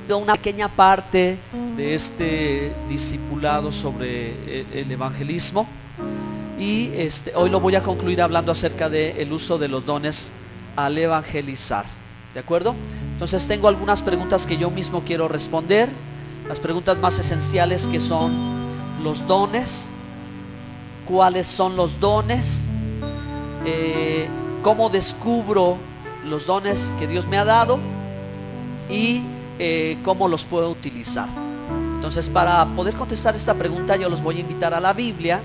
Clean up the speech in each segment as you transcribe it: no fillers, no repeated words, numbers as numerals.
Una pequeña parte de este discipulado sobre el evangelismo y hoy lo voy a concluir hablando acerca del uso de los dones al evangelizar, ¿de acuerdo? Entonces tengo algunas preguntas que yo mismo quiero responder, las preguntas más esenciales, que son los dones, cuáles son los dones, cómo descubro los dones que Dios me ha dado y cómo los puedo utilizar. Entonces, para poder contestar esta pregunta, yo los voy a invitar a la Biblia,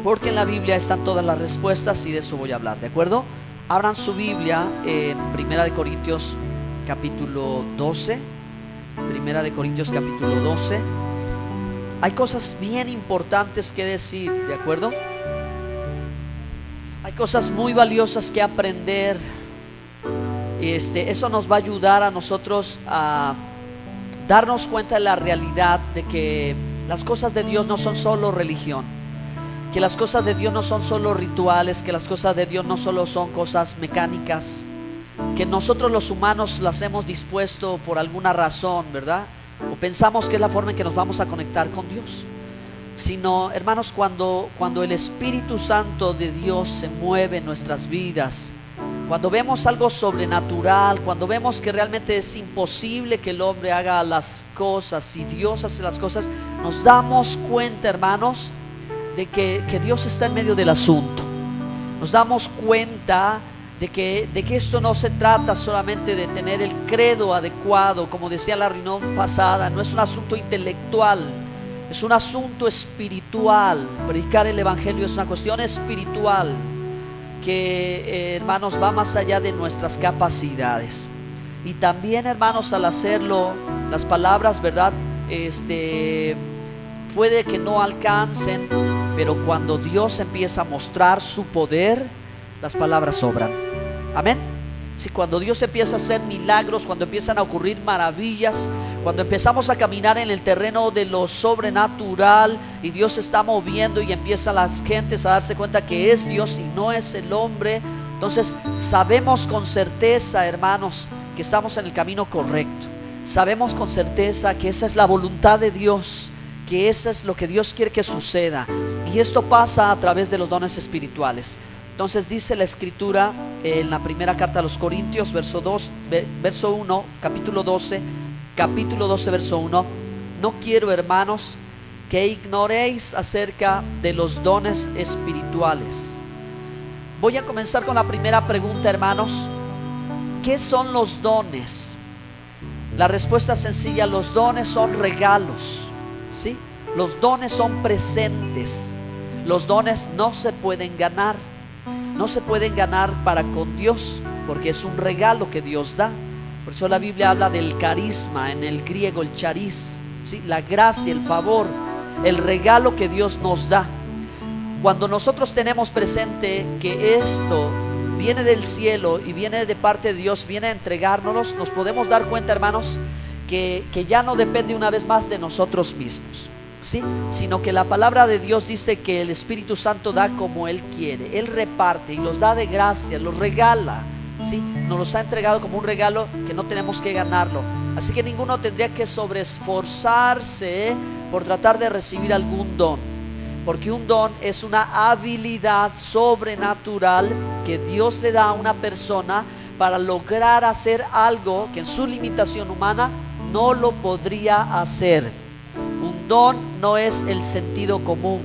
porque en la Biblia están todas las respuestas y de eso voy a hablar, ¿de acuerdo? Abran su Biblia en Primera de Corintios capítulo 12. Primera de Corintios capítulo 12. Hay cosas bien importantes que decir, ¿de acuerdo? Hay cosas muy valiosas que aprender. Eso nos va a ayudar a nosotros a darnos cuenta de la realidad de que las cosas de Dios no son solo religión, que las cosas de Dios no son solo rituales, que las cosas de Dios no solo son cosas mecánicas, que nosotros los humanos las hemos dispuesto por alguna razón, ¿verdad? O pensamos que es la forma en que nos vamos a conectar con Dios. Sino, hermanos, cuando el Espíritu Santo de Dios se mueve en nuestras vidas, cuando vemos algo sobrenatural, cuando vemos que realmente es imposible que el hombre haga las cosas y Dios hace las cosas, nos damos cuenta, hermanos, de que Dios está en medio del asunto. Nos damos cuenta de que esto no se trata solamente de tener el credo adecuado, como decía la reunión pasada. No es un asunto intelectual, es un asunto espiritual. Predicar el evangelio es una cuestión espiritual que, hermanos, va más allá de nuestras capacidades. Y también, hermanos, al hacerlo, las palabras, ¿verdad? Puede que no alcancen, pero cuando Dios empieza a mostrar su poder, las palabras sobran. Amén. Si cuando Dios empieza a hacer milagros, cuando empiezan a ocurrir maravillas, cuando empezamos a caminar en el terreno de lo sobrenatural y Dios se está moviendo y empiezan las gentes a darse cuenta que es Dios y no es el hombre, entonces sabemos con certeza, hermanos, que estamos en el camino correcto. Sabemos con certeza que esa es la voluntad de Dios, que eso es lo que Dios quiere que suceda, y esto pasa a través de los dones espirituales. Entonces dice la escritura en la primera carta a los Corintios, verso 1, capítulo 12, verso 1: no quiero, hermanos, que ignoréis acerca de los dones espirituales. Voy a comenzar con la primera pregunta, hermanos. ¿Qué son los dones? La respuesta es sencilla: los dones son regalos, ¿sí? Los dones son presentes. Los dones no se pueden ganar. No se pueden ganar para con Dios, porque es un regalo que Dios da. Por eso la Biblia habla del carisma, en el griego el charis, ¿sí? La gracia, el favor, el regalo que Dios nos da. Cuando nosotros tenemos presente que esto viene del cielo y viene de parte de Dios, viene a entregárnoslos, nos podemos dar cuenta, hermanos, que ya no depende una vez más de nosotros mismos, ¿sí? Sino que la palabra de Dios dice que el Espíritu Santo da como Él quiere. Él reparte y los da de gracia, los regala, ¿sí? Nos los ha entregado como un regalo que no tenemos que ganarlo. Así que ninguno tendría que sobreesforzarse por tratar de recibir algún don, porque un don es una habilidad sobrenatural que Dios le da a una persona para lograr hacer algo que en su limitación humana no lo podría hacer. Un don no es el sentido común.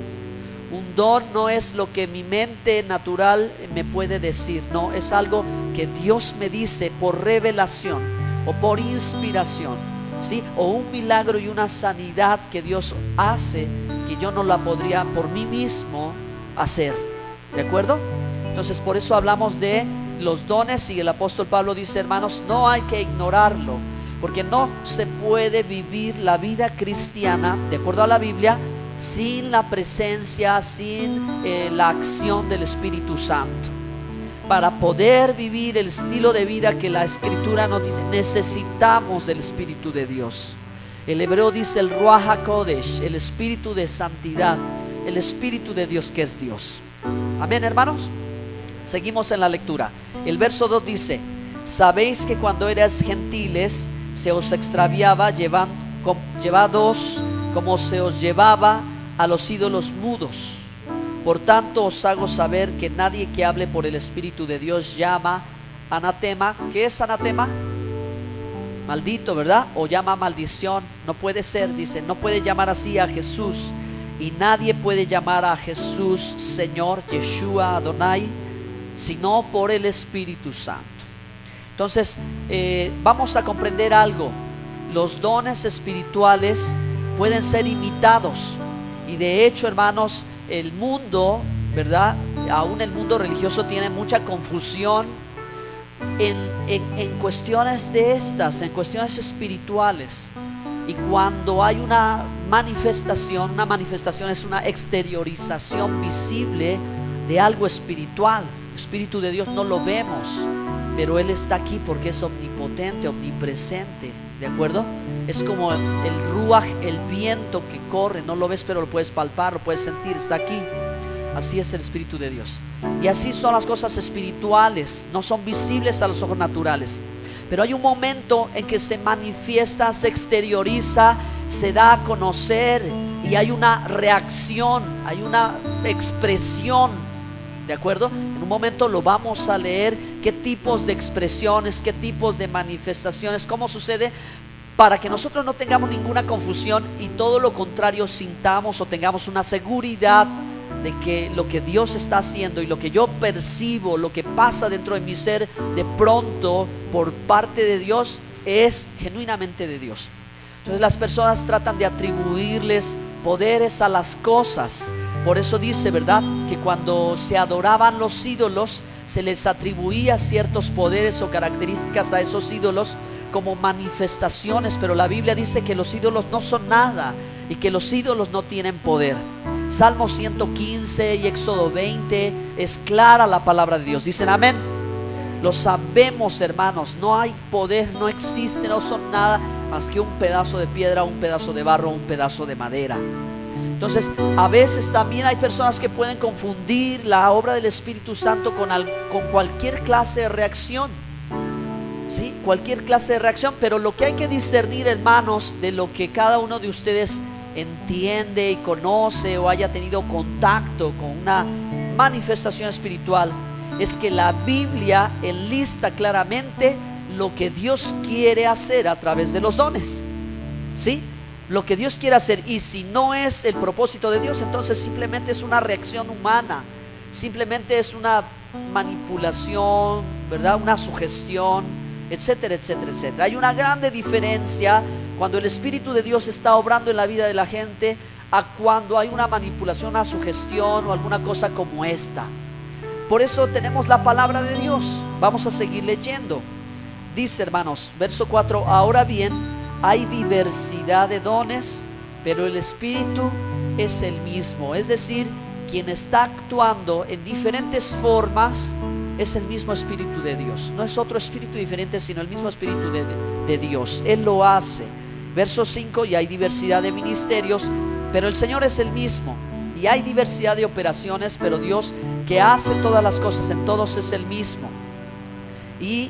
Un don no es lo que mi mente natural me puede decir. No, es algo que Dios me dice por revelación o por inspiración, ¿sí? O un milagro y una sanidad que Dios hace, que yo no la podría por mí mismo hacer, ¿de acuerdo? Entonces, por eso hablamos de los dones, y el apóstol Pablo dice, hermanos, no hay que ignorarlo, porque no se puede vivir la vida cristiana, de acuerdo a la Biblia, sin la presencia, sin la acción del Espíritu Santo. Para poder vivir el estilo de vida que la Escritura nos dice, necesitamos del Espíritu de Dios. El hebreo dice el Ruach HaKodesh, el Espíritu de santidad, el Espíritu de Dios, que es Dios. Amén, hermanos. Seguimos en la lectura. El verso 2 dice: sabéis que cuando erais gentiles se os extraviaba llevados como se os llevaba a los ídolos mudos. Por tanto os hago saber que nadie que hable por el Espíritu de Dios llama anatema. ¿Qué es anatema? Maldito, ¿verdad? O llama maldición. No puede ser, dice, no puede llamar así a Jesús. Y nadie puede llamar a Jesús Señor, Yeshua, Adonai, sino por el Espíritu Santo. Entonces, vamos a comprender algo. Los dones espirituales pueden ser imitados. Y de hecho, hermanos, el mundo, ¿verdad? Aún el mundo religioso tiene mucha confusión en cuestiones de estas, en cuestiones espirituales. Y cuando hay una manifestación es una exteriorización visible de algo espiritual. El Espíritu de Dios no lo vemos, pero Él está aquí porque es omnipotente, omnipresente, ¿de acuerdo? Es como el ruaj, el viento que corre, no lo ves pero lo puedes palpar, lo puedes sentir, está aquí. Así es el Espíritu de Dios. Y así son las cosas espirituales, no son visibles a los ojos naturales. Pero hay un momento en que se manifiesta, se exterioriza, se da a conocer y hay una reacción, hay una expresión, ¿de acuerdo? En un momento lo vamos a leer, qué tipos de expresiones, qué tipos de manifestaciones, cómo sucede, para que nosotros no tengamos ninguna confusión y todo lo contrario sintamos o tengamos una seguridad de que lo que Dios está haciendo y lo que yo percibo, lo que pasa dentro de mi ser, de pronto por parte de Dios, es genuinamente de Dios. Entonces las personas tratan de atribuirles poderes a las cosas. Por eso dice, ¿verdad?, que cuando se adoraban los ídolos, se les atribuía ciertos poderes o características a esos ídolos como manifestaciones. Pero la Biblia dice que los ídolos no son nada y que los ídolos no tienen poder. Salmo 115 y Éxodo 20 es clara la palabra de Dios. Dicen amén. Lo sabemos, hermanos, no hay poder, no existe, no son nada más que un pedazo de piedra, un pedazo de barro, un pedazo de madera. Entonces, a veces también hay personas que pueden confundir la obra del Espíritu Santo con cualquier clase de reacción. Sí, cualquier clase de reacción. Pero lo que hay que discernir, hermanos, de lo que cada uno de ustedes entiende y conoce o haya tenido contacto con una manifestación espiritual, es que la Biblia enlista claramente lo que Dios quiere hacer a través de los dones. ¿Sí? Lo que Dios quiere hacer. Y si no es el propósito de Dios, entonces simplemente es una reacción humana, simplemente es una manipulación, ¿verdad? Una sugestión, etcétera, etcétera, etcétera. Hay una grande diferencia cuando el Espíritu de Dios está obrando en la vida de la gente a cuando hay una manipulación, una sugestión o alguna cosa como esta. Por eso tenemos la palabra de Dios. Vamos a seguir leyendo. Dice, hermanos, verso 4: ahora bien, hay diversidad de dones, pero el Espíritu es el mismo. Es decir, quien está actuando en diferentes formas es el mismo Espíritu de Dios. No es otro espíritu diferente, sino el mismo Espíritu de Dios. Él lo hace. Verso 5: y hay diversidad de ministerios, pero el Señor es el mismo. Y hay diversidad de operaciones, pero Dios, que hace todas las cosas en todos, es el mismo. Y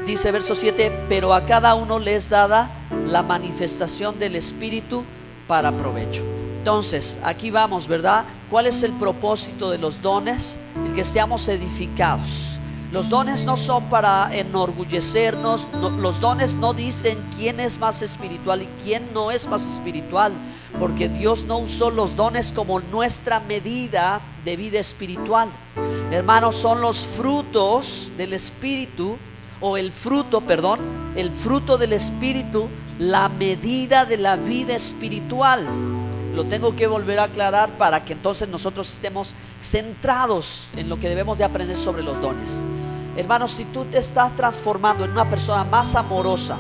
dice verso 7: pero a cada uno le es dada la manifestación del Espíritu para provecho. Entonces, aquí vamos, ¿verdad? ¿Cuál es el propósito de los dones? El que seamos edificados. Los dones no son para enorgullecernos. Los dones no dicen quién es más espiritual y quién no es más espiritual, porque Dios no usó los dones como nuestra medida de vida espiritual. Hermanos, son los frutos del Espíritu, o el fruto del Espíritu, la medida de la vida espiritual. Lo tengo que volver a aclarar para que entonces nosotros estemos centrados en lo que debemos de aprender sobre los dones. Hermanos, si tú te estás transformando en una persona más amorosa,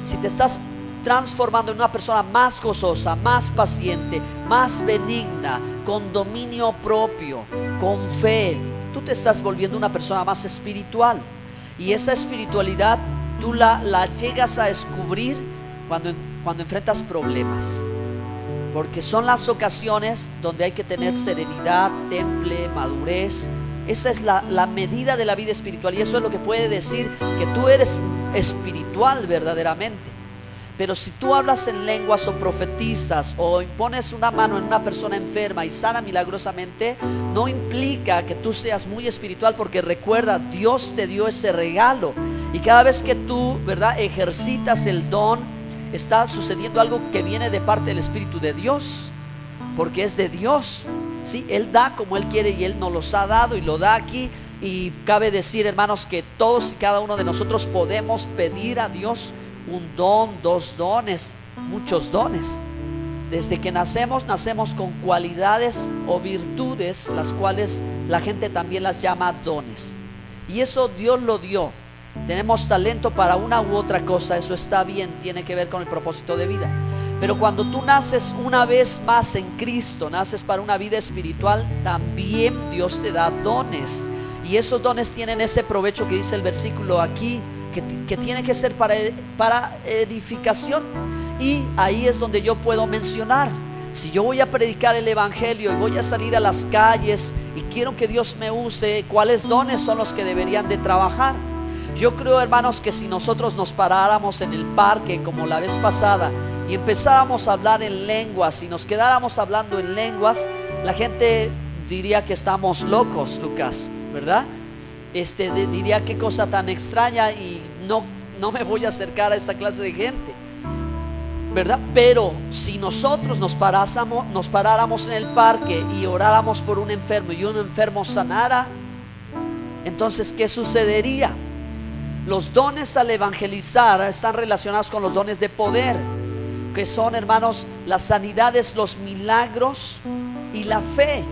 si te estás transformando en una persona más gozosa, más paciente, más benigna, con dominio propio, con fe, tú te estás volviendo una persona más espiritual. Y esa espiritualidad tú la llegas a descubrir cuando enfrentas problemas, porque son las ocasiones donde hay que tener serenidad, temple, madurez. Esa es la medida de la vida espiritual, y eso es lo que puede decir que tú eres espiritual verdaderamente. Pero si tú hablas en lenguas o profetizas o impones una mano en una persona enferma y sana milagrosamente, no implica que tú seas muy espiritual, porque recuerda, Dios te dio ese regalo. Y cada vez que tú, ¿verdad?, ejercitas el don, está sucediendo algo que viene de parte del Espíritu de Dios, porque es de Dios. ¿Sí? Él da como Él quiere y Él nos los ha dado y lo da aquí. Y cabe decir, hermanos, que todos y cada uno de nosotros podemos pedir a Dios un don, dos dones, muchos dones. Desde que nacemos con cualidades o virtudes, las cuales la gente también las llama dones. Y eso Dios lo dio. Tenemos talento para una u otra cosa, eso está bien, tiene que ver con el propósito de vida. Pero cuando tú naces una vez más en Cristo, naces para una vida espiritual, también Dios te da dones. Y esos dones tienen ese provecho que dice el versículo aquí, que tiene que ser para edificación. Y ahí es donde yo puedo mencionar, si yo voy a predicar el evangelio y voy a salir a las calles y quiero que Dios me use, ¿cuáles dones son los que deberían de trabajar? Yo creo, hermanos, que si nosotros nos paráramos en el parque como la vez pasada y empezáramos a hablar en lenguas y nos quedáramos hablando en lenguas, la gente diría que estamos locos, Lucas, ¿verdad? Diría qué cosa tan extraña, y no me voy a acercar a esa clase de gente, ¿verdad? Pero si nosotros nos paráramos en el parque y oráramos por un enfermo y un enfermo sanara, entonces ¿qué sucedería? Los dones al evangelizar están relacionados con los dones de poder, que son, hermanos, las sanidades, los milagros y la fe.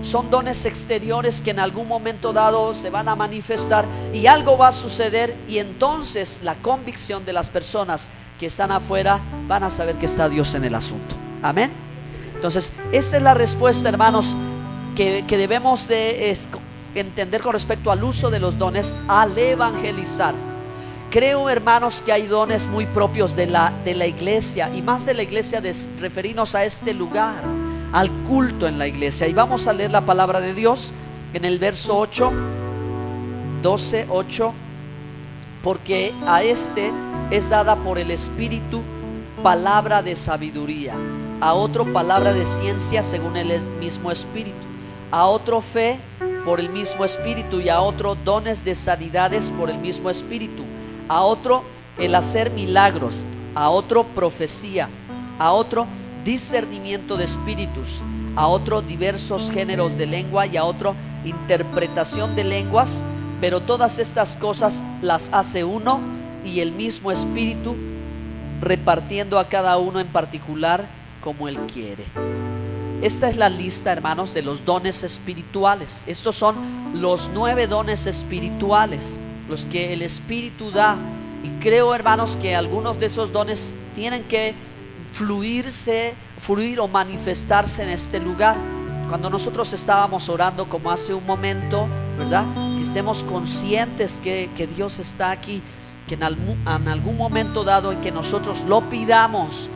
Son dones exteriores que en algún momento dado se van a manifestar y algo va a suceder, y entonces la convicción de las personas que están afuera van a saber que está Dios en el asunto. Amén. Entonces esta es la respuesta, hermanos, que debemos de entender con respecto al uso de los dones al evangelizar. Creo, hermanos, que hay dones muy propios de la iglesia, y más de la iglesia, de referirnos a este lugar, al culto en la iglesia. Y vamos a leer la palabra de Dios en el verso 8, 12, 8. Porque a este es dada por el Espíritu palabra de sabiduría, a otro palabra de ciencia según el mismo Espíritu, a otro fe por el mismo Espíritu, y a otro dones de sanidades por el mismo Espíritu, a otro el hacer milagros, a otro profecía, a otro discernimiento de espíritus, a otro diversos géneros de lengua, y a otro interpretación de lenguas. Pero todas estas cosas las hace uno y el mismo Espíritu, repartiendo a cada uno en particular como Él quiere. Esta es la lista, hermanos, de los dones espirituales. Estos son los 9 dones espirituales, los que el Espíritu da. Y creo, hermanos, que algunos de esos dones tienen que fluir o manifestarse en este lugar. Cuando nosotros estábamos orando como hace un momento, ¿verdad?, que estemos conscientes que Dios está aquí, que en algún momento dado en que nosotros lo pidamos,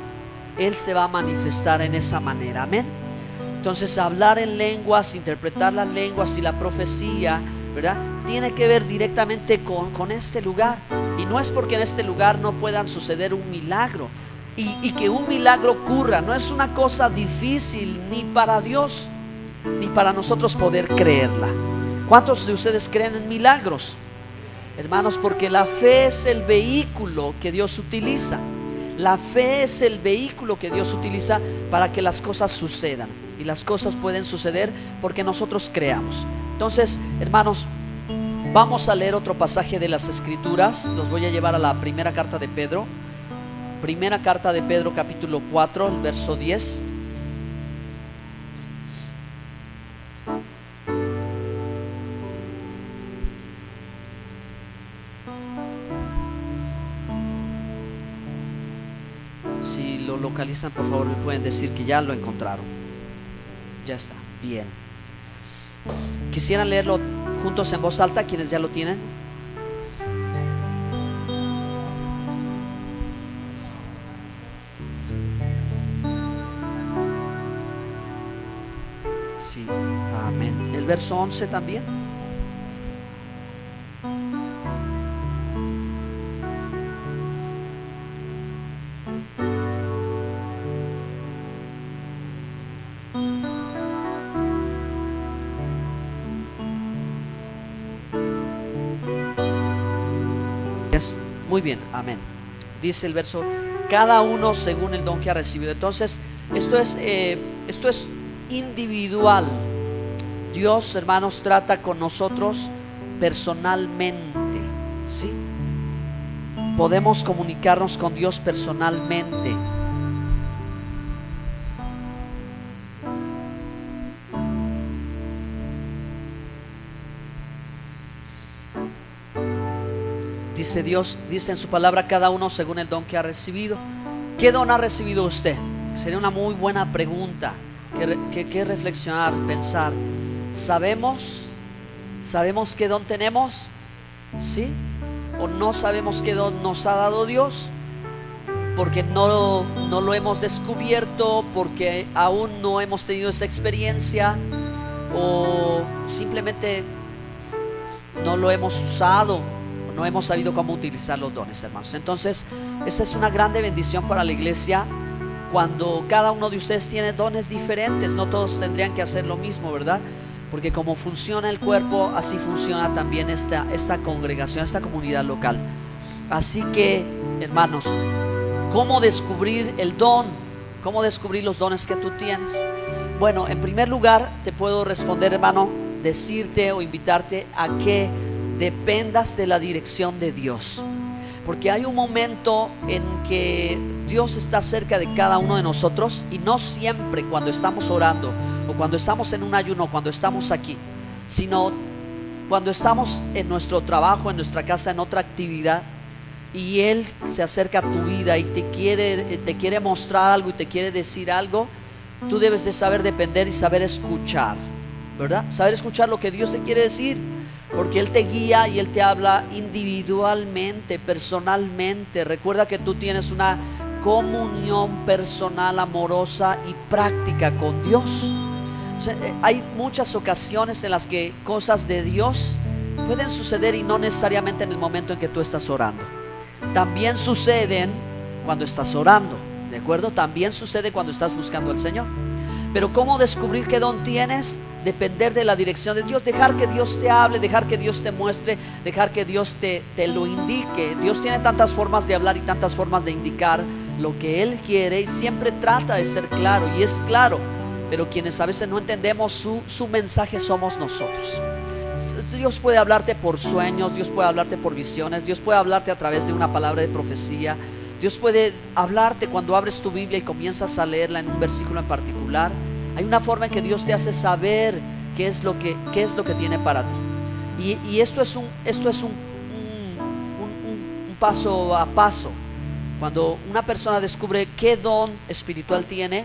Él se va a manifestar en esa manera. Amén. Entonces, hablar en lenguas, interpretar las lenguas y la profecía, ¿verdad?, tiene que ver directamente con este lugar. Y no es porque en este lugar no puedan suceder un milagro. Y que un milagro ocurra no es una cosa difícil ni para Dios ni para nosotros poder creerla. ¿Cuántos de ustedes creen en milagros, hermanos? Porque la fe es el vehículo que Dios utiliza. La fe es el vehículo que Dios utiliza para que las cosas sucedan. Y las cosas pueden suceder porque nosotros creamos. Entonces, hermanos, vamos a leer otro pasaje de las Escrituras. Los voy a llevar a la primera carta de Pedro. Primera carta de Pedro, capítulo 4, el verso 10. Si lo localizan, por favor, me pueden decir que ya lo encontraron. Ya está, bien. ¿Quisieran leerlo juntos en voz alta, quienes ya lo tienen? Sí, amén. El verso 11 también. Muy bien, amén. Dice el verso, cada uno según el don que ha recibido. Entonces, esto es individual. Dios, hermanos, trata con nosotros personalmente, ¿sí? Podemos comunicarnos con Dios personalmente. Dice Dios, dice en su palabra, cada uno según el don que ha recibido. ¿Qué don ha recibido usted? Sería una muy buena pregunta que reflexionar, pensar. ¿Sabemos qué don tenemos? ¿Sí? ¿O no sabemos qué don nos ha dado Dios? Porque no lo hemos descubierto, porque aún no hemos tenido esa experiencia, o simplemente no lo hemos usado, o no hemos sabido cómo utilizar los dones, hermanos. Entonces, esa es una grande bendición para la iglesia, cuando cada uno de ustedes tiene dones diferentes. No todos tendrían que hacer lo mismo, ¿verdad? Porque como funciona el cuerpo, así funciona también esta congregación, esta comunidad local. Así que, hermanos, ¿cómo descubrir el don? ¿Cómo descubrir los dones que tú tienes? Bueno, en primer lugar, te puedo responder, hermano, decirte o invitarte a que dependas de la dirección de Dios. Porque hay un momento en que Dios está cerca de cada uno de nosotros, y no siempre cuando estamos orando, o cuando estamos en un ayuno, cuando estamos aquí, sino cuando estamos en nuestro trabajo, en nuestra casa, en otra actividad, y Él se acerca a tu vida y te quiere mostrar algo y te quiere decir algo. Tú debes de saber depender y saber escuchar, ¿verdad? Saber escuchar lo que Dios te quiere decir, porque Él te guía y Él te habla individualmente, personalmente. Recuerda que tú tienes una comunión personal, amorosa y práctica con Dios. O sea, hay muchas ocasiones en las que cosas de Dios pueden suceder, y no necesariamente en el momento en que tú estás orando. También suceden cuando estás orando, ¿de acuerdo? También sucede cuando estás buscando al Señor. Pero ¿cómo descubrir qué don tienes? Depender de la dirección de Dios, dejar que Dios te hable, dejar que Dios te muestre, dejar que Dios te lo indique. Dios tiene tantas formas de hablar y tantas formas de indicar lo que Él quiere, y siempre trata de ser claro, y es claro. Pero quienes a veces no entendemos su mensaje somos nosotros. Dios puede hablarte por sueños, Dios puede hablarte por visiones, Dios puede hablarte a través de una palabra de profecía. Dios puede hablarte cuando abres tu Biblia y comienzas a leerla en un versículo en particular. Hay una forma en que Dios te hace saber qué es lo que tiene para ti. Y esto es un paso a paso. Cuando una persona descubre qué don espiritual tiene,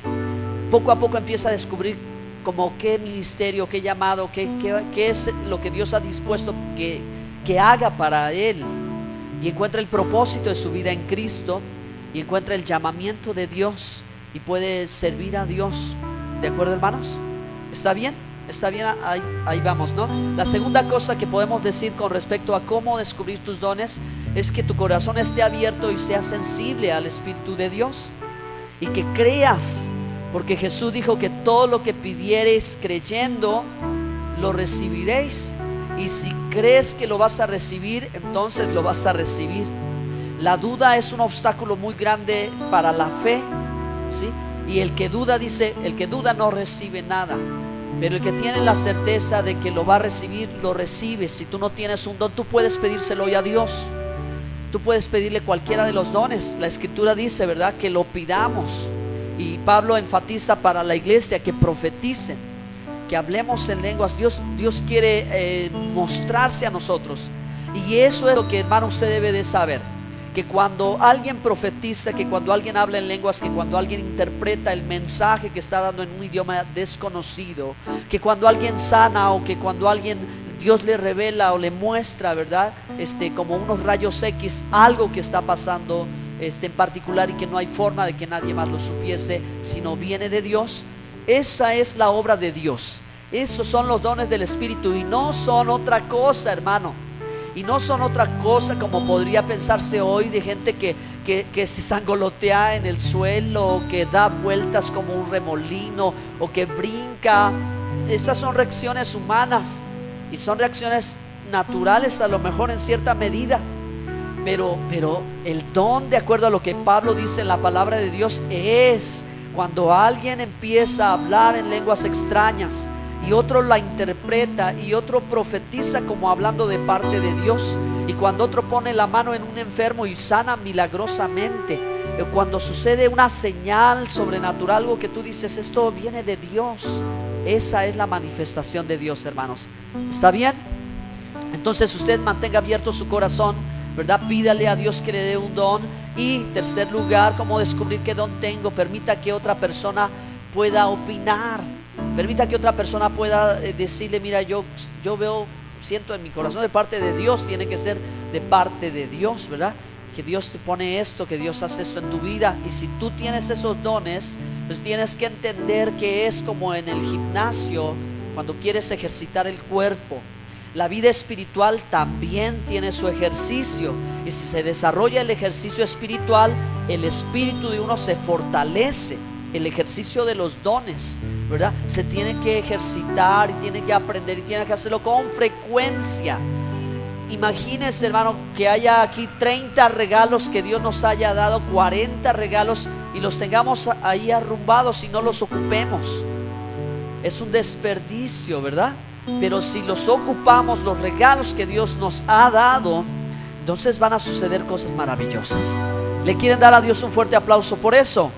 poco a poco empieza a descubrir como qué ministerio, qué llamado, qué es lo que Dios ha dispuesto que haga para él. Y encuentra el propósito de su vida en Cristo, y encuentra el llamamiento de Dios, y puede servir a Dios. ¿De acuerdo, hermanos? ¿Está bien? Está bien, ahí vamos, ¿no? La segunda cosa que podemos decir con respecto a cómo descubrir tus dones es que tu corazón esté abierto y sea sensible al Espíritu de Dios, y que creas, porque Jesús dijo que todo lo que pidiereis creyendo lo recibiréis. Y si crees que lo vas a recibir, entonces lo vas a recibir. La duda es un obstáculo muy grande para la fe, ¿sí? Y el que duda, dice, el que duda no recibe nada. Pero el que tiene la certeza de que lo va a recibir, lo recibe. Si tú no tienes un don, tú puedes pedírselo hoy a Dios. Tú puedes pedirle cualquiera de los dones. La Escritura dice, ¿verdad?, que lo pidamos. Y Pablo enfatiza para la iglesia que profeticen, que hablemos en lenguas. Dios quiere mostrarse a nosotros. Y eso es lo que, hermano, usted debe de saber. Que cuando alguien profetiza, que cuando alguien habla en lenguas, que cuando alguien interpreta el mensaje que está dando en un idioma desconocido, que cuando alguien sana, o que cuando alguien Dios le revela o le muestra, ¿verdad?, como unos rayos X, algo que está pasando en particular, y que no hay forma de que nadie más lo supiese, sino viene de Dios. Esa es la obra de Dios. Esos son los dones del Espíritu, y no son otra cosa, hermano. Y no son otra cosa como podría pensarse hoy, de gente que se sangolotea en el suelo, o que da vueltas como un remolino, o que brinca. Esas son reacciones humanas, y son reacciones naturales a lo mejor en cierta medida. Pero el don, de acuerdo a lo que Pablo dice en la palabra de Dios, es cuando alguien empieza a hablar en lenguas extrañas y otro la interpreta y otro profetiza como hablando de parte de Dios, y cuando otro pone la mano en un enfermo y sana milagrosamente, cuando sucede una señal sobrenatural, algo que tú dices, esto viene de Dios. Esa es la manifestación de Dios, hermanos. ¿Está bien? Entonces usted mantenga abierto su corazón, ¿verdad? Pídale a Dios que le dé un don. Y tercer lugar, ¿cómo descubrir qué don tengo? Permita que otra persona pueda opinar. Permita que otra persona pueda decirle, mira, yo veo, siento en mi corazón de parte de Dios. Tiene que ser de parte de Dios, ¿verdad? Que Dios te pone esto, que Dios hace esto en tu vida. Y si tú tienes esos dones, pues tienes que entender que es como en el gimnasio, cuando quieres ejercitar el cuerpo. La vida espiritual también tiene su ejercicio, y si se desarrolla el ejercicio espiritual, el espíritu de uno se fortalece. El ejercicio de los dones, ¿verdad? Se tiene que ejercitar y tiene que aprender y tiene que hacerlo con frecuencia. Imagínense, hermano, que haya aquí 30 regalos que Dios nos haya dado, 40 regalos, y los tengamos ahí arrumbados y no los ocupemos. Es un desperdicio, ¿verdad? Pero si los ocupamos, los regalos que Dios nos ha dado, entonces van a suceder cosas maravillosas. ¿Le quieren dar a Dios un fuerte aplauso por eso?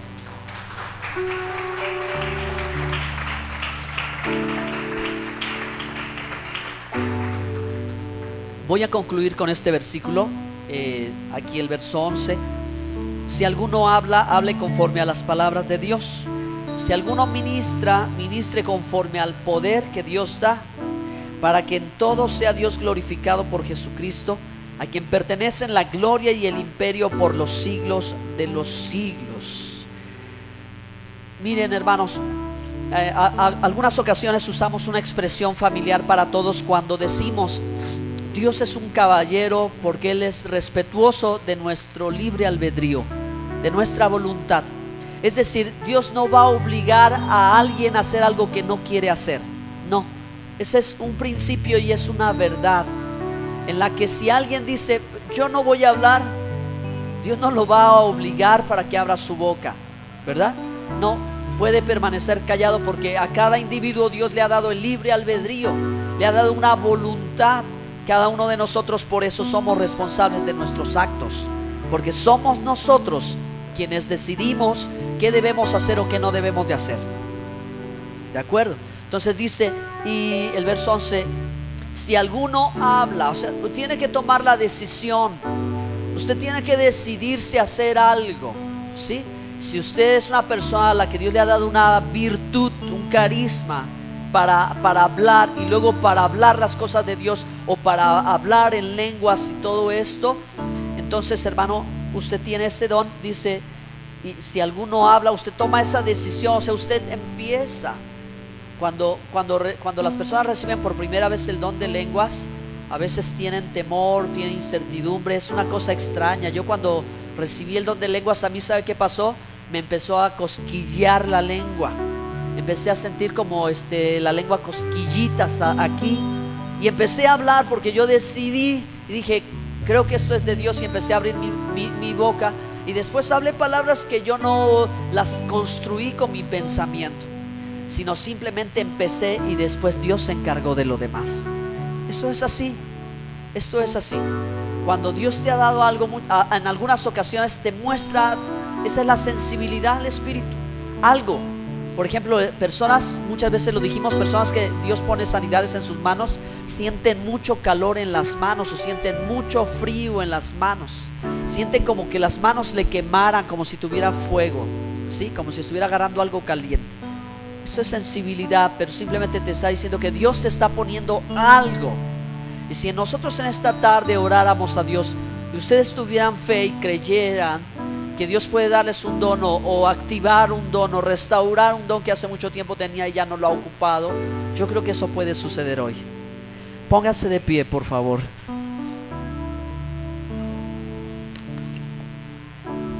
Voy a concluir con este versículo, aquí el verso 11. Si alguno habla, hable conforme a las palabras de Dios. Si alguno ministra, ministre conforme al poder que Dios da, para que en todo sea Dios glorificado por Jesucristo, a quien pertenecen la gloria y el imperio por los siglos de los siglos. Miren, hermanos, algunas ocasiones usamos una expresión familiar para todos cuando decimos: Dios es un caballero porque Él es respetuoso de nuestro libre albedrío, de nuestra voluntad. Es decir, Dios no va a obligar a alguien a hacer algo que no quiere hacer. No, ese es un principio y es una verdad en la que si alguien dice, yo no voy a hablar, Dios no lo va a obligar para que abra su boca, ¿verdad? No, puede permanecer callado porque a cada individuo Dios le ha dado el libre albedrío, le ha dado una voluntad. Cada uno de nosotros por eso somos responsables de nuestros actos, porque somos nosotros quienes decidimos qué debemos hacer o qué no debemos de hacer. ¿De acuerdo? Entonces dice, y el verso 11, si alguno habla, o sea, tiene que tomar la decisión. Usted tiene que decidirse a hacer algo, ¿sí? Si usted es una persona a la que Dios le ha dado una virtud, un carisma para hablar, y luego para hablar las cosas de Dios, o para hablar en lenguas y todo esto, entonces, hermano, usted tiene ese don. Dice, y si alguno habla, usted toma esa decisión. O sea, usted empieza. Cuando las personas reciben por primera vez el don de lenguas, a veces tienen temor, tienen incertidumbre, es una cosa extraña. Yo cuando recibí el don de lenguas, a mí, ¿sabe qué pasó? Me empezó a cosquillear la lengua. Empecé a sentir como la lengua cosquillitas aquí, y empecé a hablar porque yo decidí y dije, creo que esto es de Dios, y empecé a abrir mi boca, y después hablé palabras que yo no las construí con mi pensamiento, sino simplemente empecé, y después Dios se encargó de lo demás. Esto es así. Esto es así. Cuando Dios te ha dado algo, en algunas ocasiones te muestra, esa es la sensibilidad al Espíritu, algo. Por ejemplo, personas, muchas veces lo dijimos, personas que Dios pone sanidades en sus manos, sienten mucho calor en las manos, o sienten mucho frío en las manos. Sienten como que las manos le quemaran, como si tuviera fuego, ¿sí? Como si estuviera agarrando algo caliente. Eso es sensibilidad, pero simplemente te está diciendo que Dios te está poniendo algo. Y si nosotros en esta tarde oráramos a Dios, y ustedes tuvieran fe y creyeran que Dios puede darles un don, o activar un don, o restaurar un don que hace mucho tiempo tenía y ya no lo ha ocupado, yo creo que eso puede suceder hoy. Póngase de pie, por favor.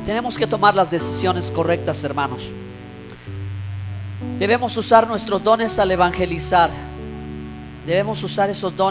Tenemos que tomar las decisiones correctas, hermanos. Debemos usar nuestros dones al evangelizar. Debemos usar esos dones